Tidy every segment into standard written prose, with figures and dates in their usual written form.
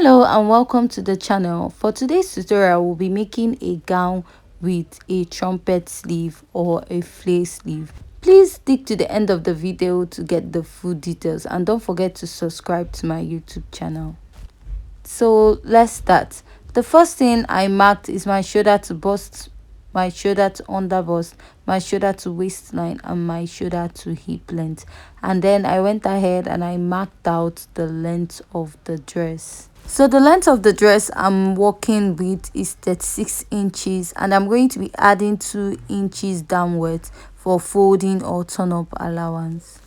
Hello and welcome to the channel. For today's tutorial, we'll be making a gown with a trumpet sleeve or a flare sleeve. Please stick to the end of the video to get the full details, and don't forget to subscribe to my YouTube channel. So let's start. The first thing I marked is my shoulder to bust, my shoulder to under bust, my shoulder to waistline, and my shoulder to hip length. And then I went ahead and I marked out the length of the dress. So the length of the dress I'm working with is 36 inches, and I'm going to be adding 2 inches downwards for folding or turn up allowance.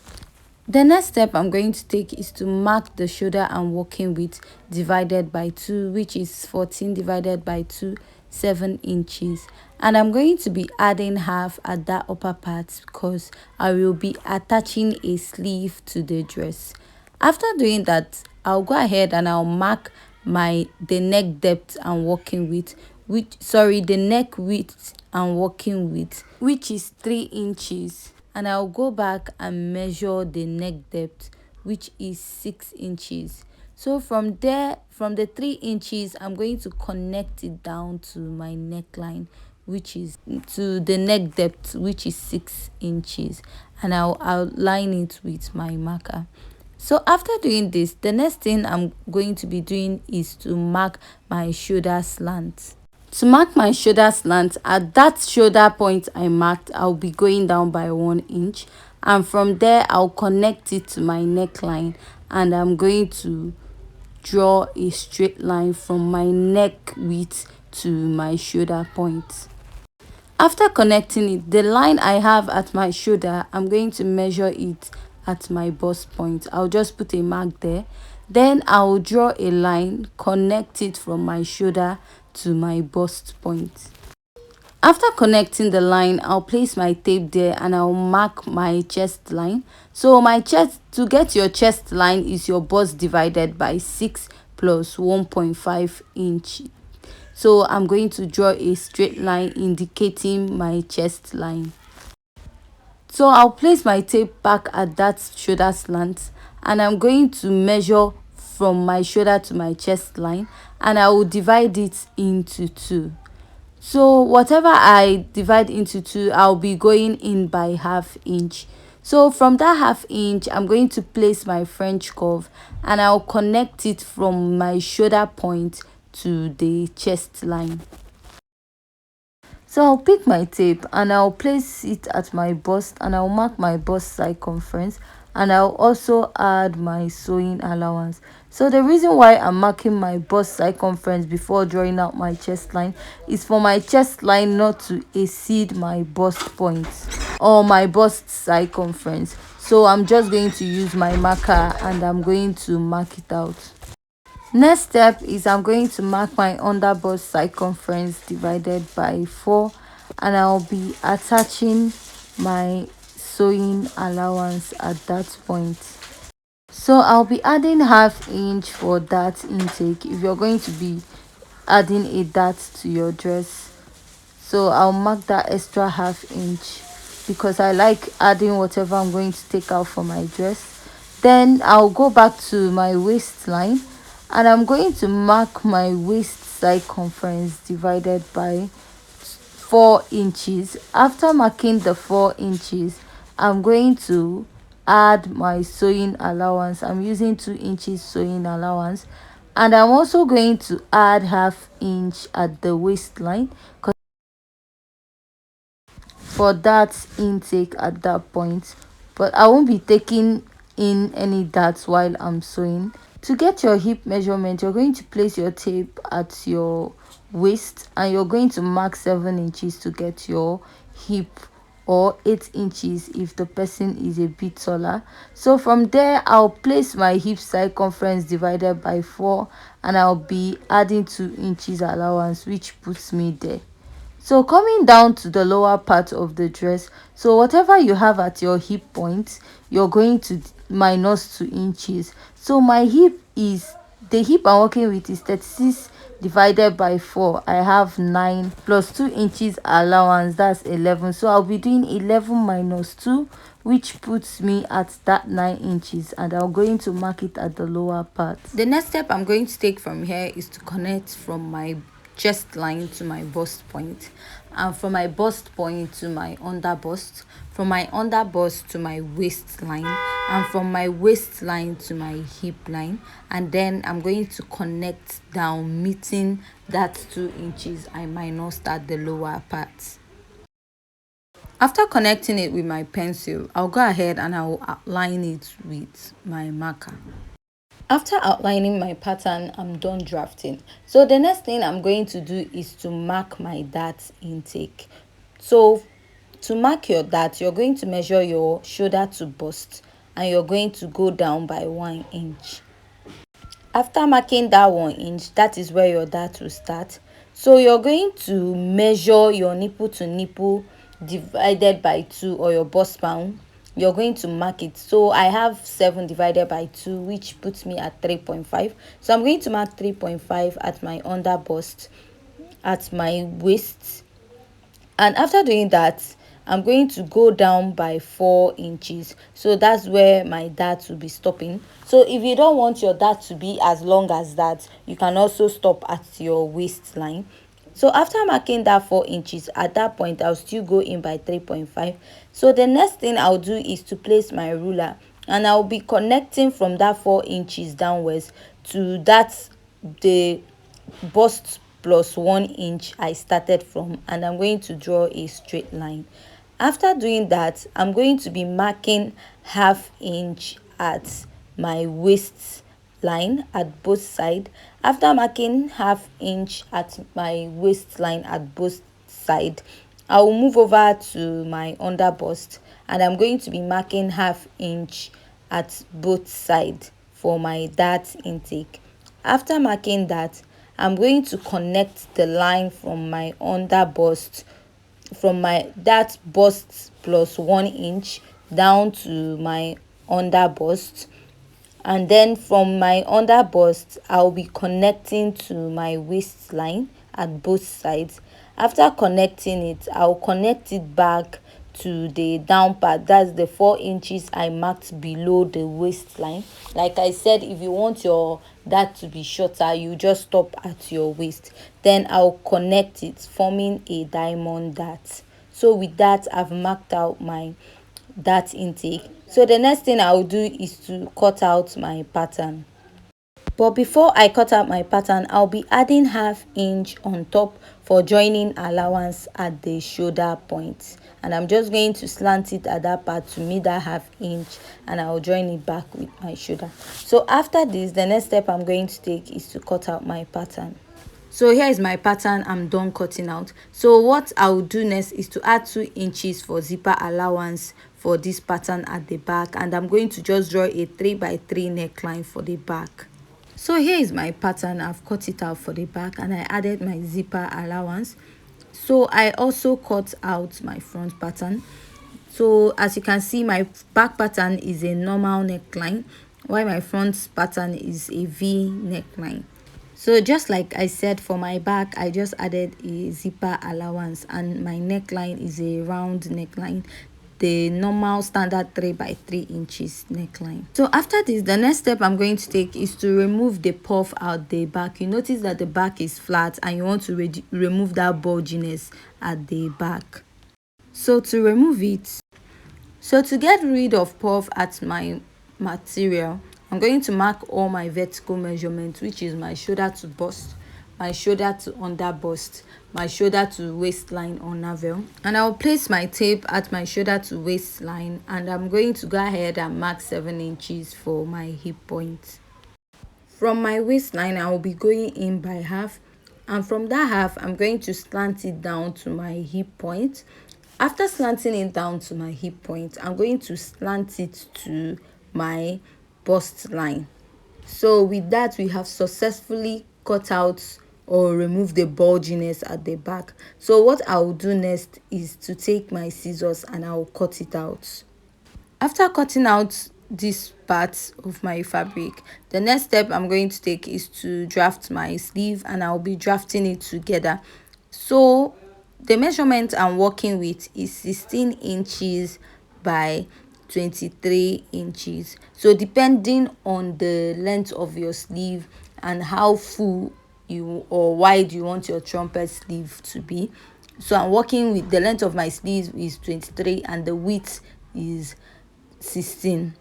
The next step I'm going to take is to mark the shoulder I'm working with divided by 2, which is 14 divided by 2, 7 inches. And I'm going to be adding half at that upper part because I will be attaching a sleeve to the dress. After doing that, I'll go ahead and I'll mark the neck depth I'm working with, the neck width I'm working with, which is 3 inches. And I'll go back and measure the neck depth, which is 6 inches. So from there, from the 3 inches, I'm going to connect it down to my neckline, which is to the neck depth, which is 6 inches, and I'll outline it with my marker. So after doing this, the next thing I'm going to be doing is to mark my shoulder slant. To mark my shoulder slant, at that shoulder point I marked, I'll be going down by 1 inch, and from there I'll connect it to my neckline, and I'm going to draw a straight line from my neck width to my shoulder point. After connecting it, the line I have at my shoulder, I'm going to measure it at my bust point. I'll just put a mark there. Then I'll draw a line, connect it from my shoulder to my bust point. After connecting the line, I'll place my tape there and I'll mark my chest line. So my chest, to get your chest line, is your bust divided by 6 plus 1.5 inch. So I'm going to draw a straight line indicating my chest line. So I'll place my tape back at that shoulder slant, and I'm going to measure from my shoulder to my chest line, and I will divide it into 2. So whatever I divide into 2, I'll be going in by ½ inch. So from that ½ inch, I'm going to place my French curve, and I'll connect it from my shoulder point to the chest line. So I'll pick my tape and I'll place it at my bust, and I'll mark my bust circumference, and I'll also add my sewing allowance. So the reason why I'm marking my bust circumference before drawing out my chest line is for my chest line not to exceed my bust point or my bust circumference. So I'm just going to use my marker and I'm going to mark it out. Next step is I'm going to mark my under bust circumference divided by 4, and I'll be attaching my sewing allowance at that point. So I'll be adding ½ inch for that intake if you're going to be adding a dart to your dress. So I'll mark that extra ½ inch because I like adding whatever I'm going to take out for my dress. Then I'll go back to my waistline, and I'm going to mark my waist circumference divided by 4 inches. After marking the 4 inches, I'm going to add my sewing allowance. I'm using 2 inches sewing allowance, and I'm also going to add ½ inch at the waistline for that intake at that point, but I won't be taking in any darts while I'm sewing. To get your hip measurement, you're going to place your tape at your waist, and you're going to mark 7 inches to get your hip, or 8 inches if the person is a bit taller. So from there, I'll place my hip circumference divided by 4, and I'll be adding 2 inches allowance, which puts me there. So coming down to the lower part of the dress, so whatever you have at your hip point, you're going to minus 2 inches. So my hip is, the hip I'm working with is 36 divided by 4. I have 9 plus 2 inches allowance, that's 11. So I'll be doing 11 minus 2 which puts me at that 9 inches, and I'm going to mark it at the lower part. The next step I'm going to take from here is to connect from my chest line to my bust point, and from my bust point to my under bust, from my under bust to my waistline, and from my waistline to my hip line, and then I'm going to connect down, meeting that 2 inches I minused at the lower part. After connecting it with my pencil, I'll go ahead and I'll outline it with my marker. After outlining my pattern, I'm done drafting. So the next thing I'm going to do is to mark my dart intake. So to mark your dart, you're going to measure your shoulder to bust, and you're going to go down by 1 inch. After marking that 1 inch, that is where your dart will start. So you're going to measure your nipple to nipple divided by 2, or your bust span. You're going to mark it. So I have 7 divided by 2, which puts me at 3.5. So I'm going to mark 3.5 at my under bust, at my waist, and after doing that, I'm going to go down by 4 inches. So that's where my dart will be stopping. So if you don't want your dart to be as long as that, you can also stop at your waistline. So after marking that 4 inches, at that point I'll still go in by 3.5. So the next thing I'll do is to place my ruler, and I'll be connecting from that 4 inches downwards to that the bust plus 1 inch I started from, and I'm going to draw a straight line. After doing that, I'm going to be marking ½ inch at my waist line at both sides. After marking ½ inch at my waistline at both sides, I will move over to my under bust, and I'm going to be marking ½ inch at both sides for my dart intake. After marking that, I'm going to connect the line from my under bust, from my that bust plus 1 inch down to my under bust, and then from my under bust I'll be connecting to my waistline at both sides. After connecting it, I'll connect it back to the down part, that's the 4 inches I marked below the waistline. Like I said, if you want your that to be shorter, you just stop at your waist. Then I'll connect it, forming a diamond dart. So with that, I've marked out my dart intake. So the next thing I'll do is to cut out my pattern. But before I cut out my pattern, I'll be adding ½ inch on top for joining allowance at the shoulder point, and I'm just going to slant it at that part to meet that ½ inch, and I'll join it back with my shoulder. So after this, the next step I'm going to take is to cut out my pattern. So here is my pattern I'm done cutting out. So what I will do next is to add 2 inches for zipper allowance for this pattern at the back, and I'm going to just draw a 3x3 neckline for the back. So here is my pattern. I've cut it out for the back, and I added my zipper allowance. So I also cut out my front pattern. So as you can see, my back pattern is a normal neckline, while my front pattern is a V neckline. So just like I said, for my back I just added a zipper allowance, and my neckline is a round neckline, the normal standard 3x3 inches neckline. So after this, the next step I'm going to take is to remove the puff out the back. You notice that the back is flat, and you want to remove that bulginess at the back. So to remove it, so to get rid of puff at my material, I'm going to mark all my vertical measurements, which is my shoulder to bust, my shoulder to under bust, my shoulder to waistline or navel, and I'll place my tape at my shoulder to waistline, and I'm going to go ahead and mark 7 inches for my hip point. From my waistline, I will be going in by half, and from that half I'm going to slant it down to my hip point. After slanting it down to my hip point, I'm going to slant it to my bust line. So with that, we have successfully cut out or removed the bulginess at the back. So what I will do next is to take my scissors and I will cut it out. After cutting out this part of my fabric, the next step I'm going to take is to draft my sleeve, and I'll be drafting it together. So the measurement I'm working with is 16 inches by 23 inches. So depending on the length of your sleeve and how full you or wide you want your trumpet sleeve to be. So I'm working with the length of my sleeve is 23 and the width is 16.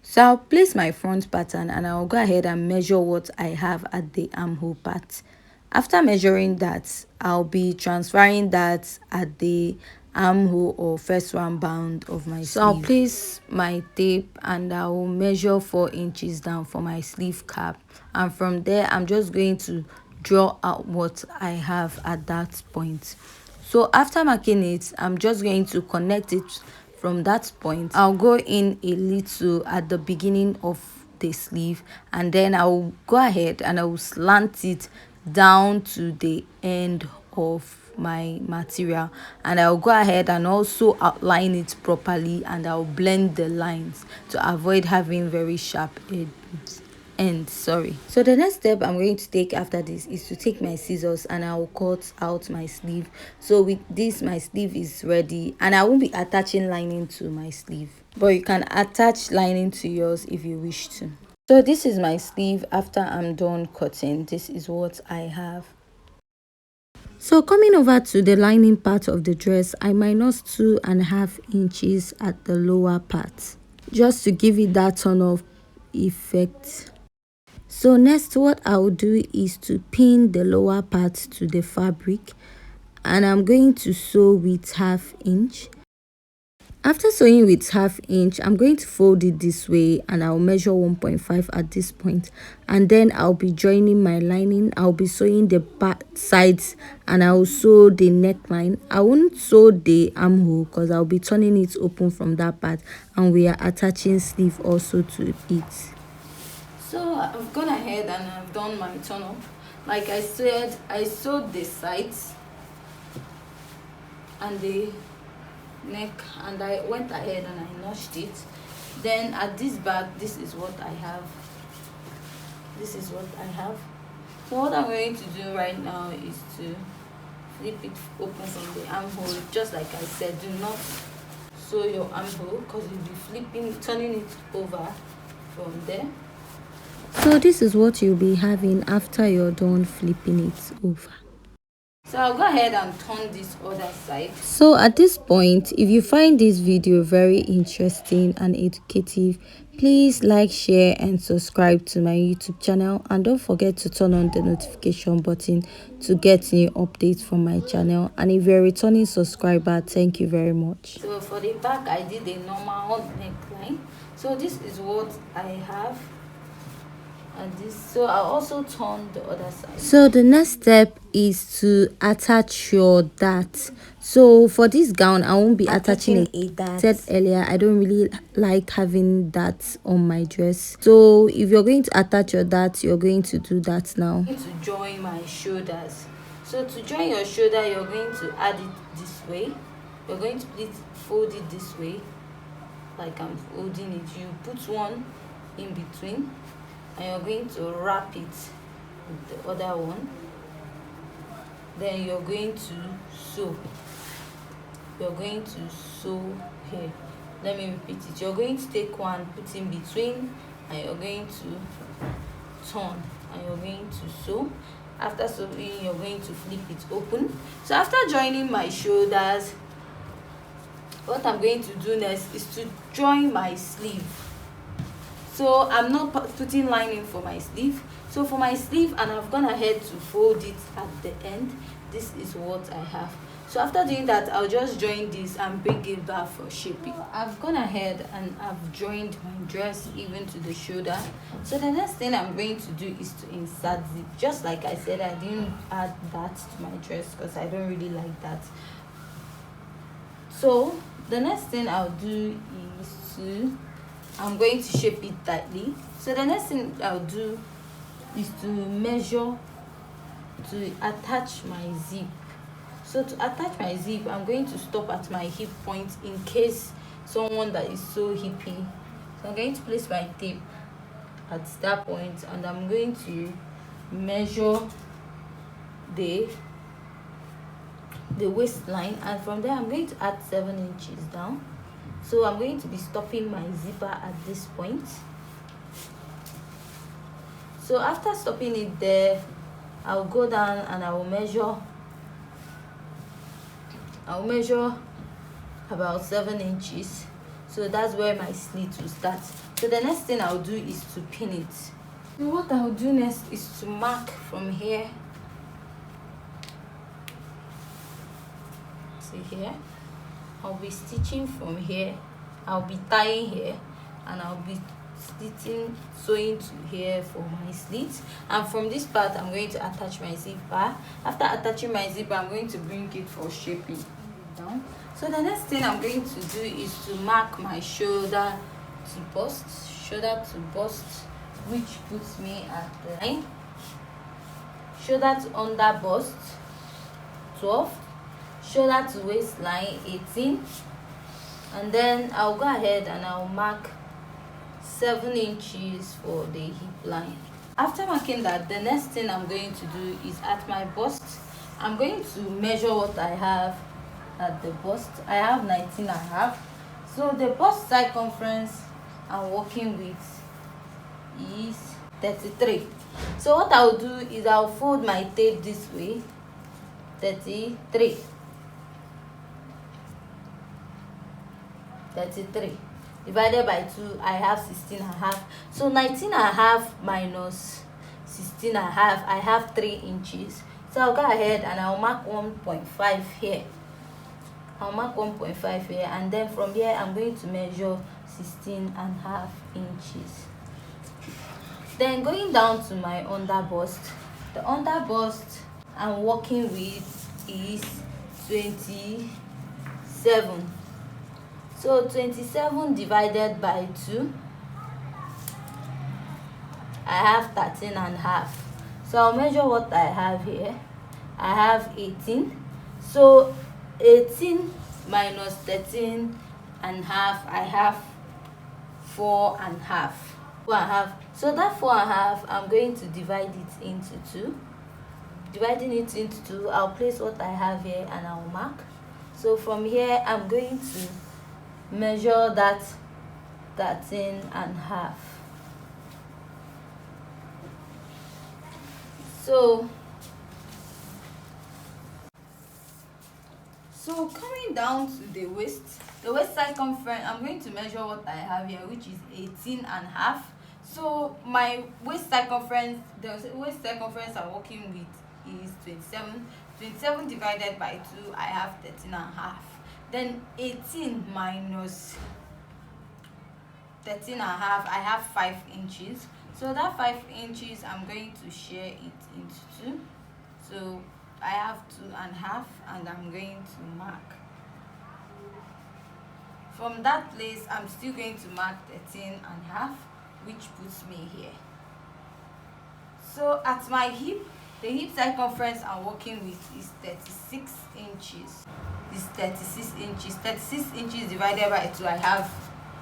So I'll place my front pattern and I'll go ahead and measure what I have at the armhole part. After measuring that, I'll be transferring that at the armhole or first round bound of my sleeve. So I'll place my tape and I will measure 4 inches down for my sleeve cap, and from there I'm just going to draw out what I have at that point. So after marking it, I'm just going to connect it from that point. I'll go in a little at the beginning of the sleeve, and then I'll go ahead and I will slant it down to the end of my material, and I'll go ahead and also outline it properly, and I'll blend the lines to avoid having very sharp edges. So the next step I'm going to take after this is to take my scissors and I will cut out my sleeve. So with this, my sleeve is ready, and I won't be attaching lining to my sleeve, but you can attach lining to yours if you wish to. So this is my sleeve after I'm done cutting. This is what I have. So coming over to the lining part of the dress, I minus 2.5 inches at the lower part just to give it that turn of effect. So next, what I'll do is to pin the lower part to the fabric, and I'm going to sew with 1/2 inch. After sewing with 1/2 inch, I'm going to fold it this way and I'll measure 1.5 at this point, and then I'll be joining my lining. I'll be sewing the back sides and I'll sew the neckline. I won't sew the armhole because I'll be turning it open from that part, and we are attaching sleeve also to it. So I've gone ahead and I've done my turn up. Like I said, I sewed the sides and the neck, and I went ahead and I notched it. Then at this back, this is what I have. This is what I have. So what I'm going to do right now is to flip it open from the armhole. Just like I said, do not sew your armhole because you'll be turning it over from there. So this is what you'll be having after you're done flipping it over. So I'll go ahead and turn this other side. So at this point, if you find this video very interesting and educative, please like, share and subscribe to my YouTube channel, and don't forget to turn on the notification button to get new updates from my channel. And if you're a returning subscriber, thank you very much. So for the back, I did a normal neckline. So this is what I have. And this, so I'll also turn the other side. So the next step is to attach your dart. So for this gown, I won't be attaching a dart. Said earlier, I don't really like having darts on my dress. So if you're going to attach your dart, you're going to do that now. I'm going to join my shoulders. So to join your shoulder, you're going to add it this way. You're going to fold it this way, like I'm folding it. You put one in between, and you're going to wrap it with the other one. Then you're going to sew. You're going to sew here. Let me repeat it. You're going to take one, put in between, and you're going to turn, and you're going to sew. After sewing, you're going to flip it open. So after joining my shoulders, what I'm going to do next is to join my sleeve. So I'm not putting lining for my sleeve. So for my sleeve, and I've gone ahead to fold it at the end. This is what I have. So after doing that, I'll just join this and bring it back for shaping. I've gone ahead and I've joined my dress even to the shoulder. So the next thing I'm going to do is to insert zip. Just like I said, I didn't add that to my dress because I don't really like that. So the next thing I'll do is I'm going to shape it tightly. So the next thing I'll do is to measure to attach my zip. So to attach my zip, I'm going to stop at my hip point in case someone that is so hippie. So I'm going to place my tape at that point, and I'm going to measure the waistline, and from there I'm going to add 7 inches down. So I'm going to be stopping my zipper at this point. So after stopping it there, I'll go down and I'll measure about 7 inches. So that's where my slit will start. So the next thing I'll do is to pin it. So what I'll do next is to mark from here. See here, I'll be stitching from here, I'll be tying here, and I'll be sewing to here for my slits. And from this part I'm going to attach my zipper. After attaching my zipper, I'm going to bring it for shaping down. So the next thing I'm going to do is to mark my shoulder to bust, which puts me at the 9, shoulder to under bust 12, shoulder to waistline 18, and then I'll go ahead and I'll mark 7 inches for the hip line. After marking that, the next thing I'm going to do is at my bust, I'm going to measure what I have at the bust. I have 19.5. So the bust circumference I'm working with is 33. So what I'll do is I'll fold my tape this way, 33 divided by 2, I have 16.5. So 19.5 minus 16.5, I have 3 inches. So I'll go ahead and I'll mark 1.5 here. And then from here I'm going to measure 16.5 inches. Then going down to my under bust, the under bust I'm working with is 27. So 27 divided by 2, I have 13.5. So I'll measure what I have here. I have 18. So 18 minus 13.5, I have 4.5. So that 4.5, I'm going to divide it into 2. Dividing it into 2, I'll place what I have here and I'll mark. So from here I'm going to measure that 13.5. So coming down to the waist circumference, I'm going to measure what I have here, which is 18.5. So my waist circumference, the waist circumference I'm working with is 27. 27 divided by 2, I have 13.5. Then 18 minus 13.5, I have 5 inches. So that 5 inches, I'm going to share it into 2. So I have 2.5, and I'm going to mark. From that place, I'm still going to mark 13.5, which puts me here. So at my hip, the hip circumference I'm working with is 36 inches. This 36 inches. 36 inches divided by 2, I have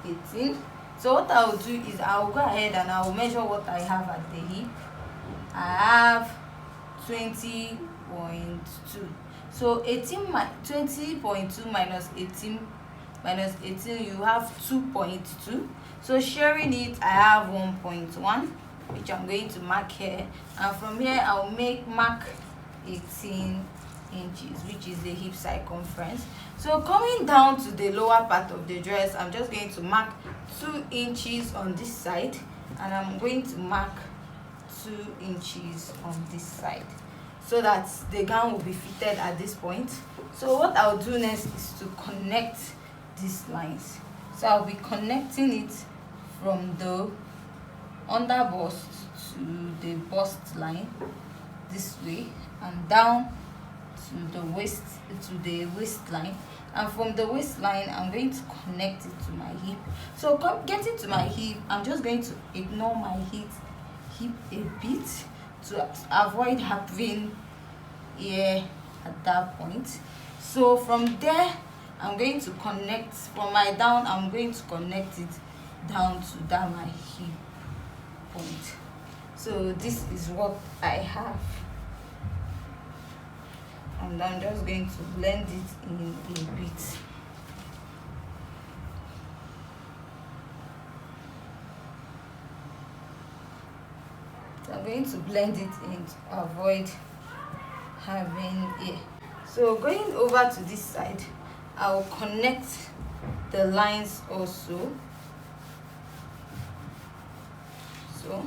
18. So what I will do is I will go ahead and I will measure what I have at the hip. I have 20.2. So 20.2 minus 18, you have 2.2. So sharing it, I have 1.1, which I'm going to mark here. And from here, I'll mark 18 inches, which is the hip circumference. So coming down to the lower part of the dress, I'm just going to mark 2 inches on this side, and I'm going to mark 2 inches on this side, so that the gown will be fitted at this point. So what I'll do next is to connect these lines. So I'll be connecting it from the under bust to the bust line this way, and down to the waistline, and from the waistline I'm going to connect it to my hip. So getting to my hip, I'm just going to ignore my hip a bit to avoid having here at that point. So from there, I'm going to connect from my down, I'm going to connect it down to that my hip point. So this is what I have, and I'm just going to blend it in a bit. going to blend it in to avoid having a. So going over to this side, I'll connect the lines also. So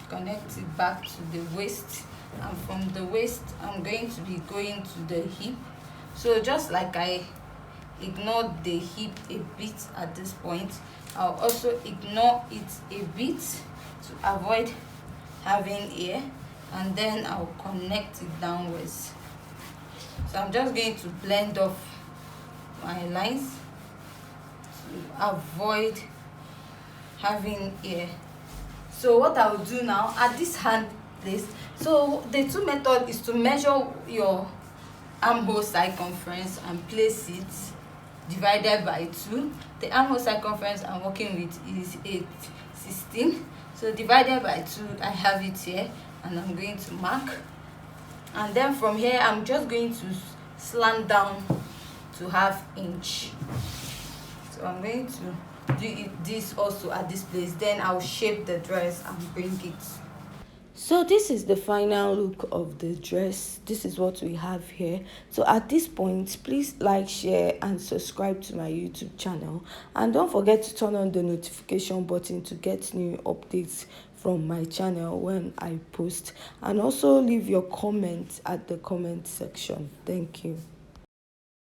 connect it back to the waist, and from the waist I'm going to be going to the hip. So just like I ignored the hip a bit at this point, I'll also ignore it a bit to avoid having air, and then I'll connect it downwards. So I'm just going to blend off my lines to avoid having air. So what I will do now at this hand place, so the two method is to measure your armhole circumference and place it divided by 2. The armhole circumference I'm working with is 816, so divided by 2, I have it here, and I'm going to mark. And then from here I'm just going to slant down to 1/2 inch. So I'm going to do this also at this place, then I'll shape the dress and bring it. So this is the final look of the dress. This is what we have here. So at this point, please like, share and subscribe to my YouTube channel, and don't forget to turn on the notification button to get new updates from my channel when I post, and also leave your comments at the comment section. Thank you.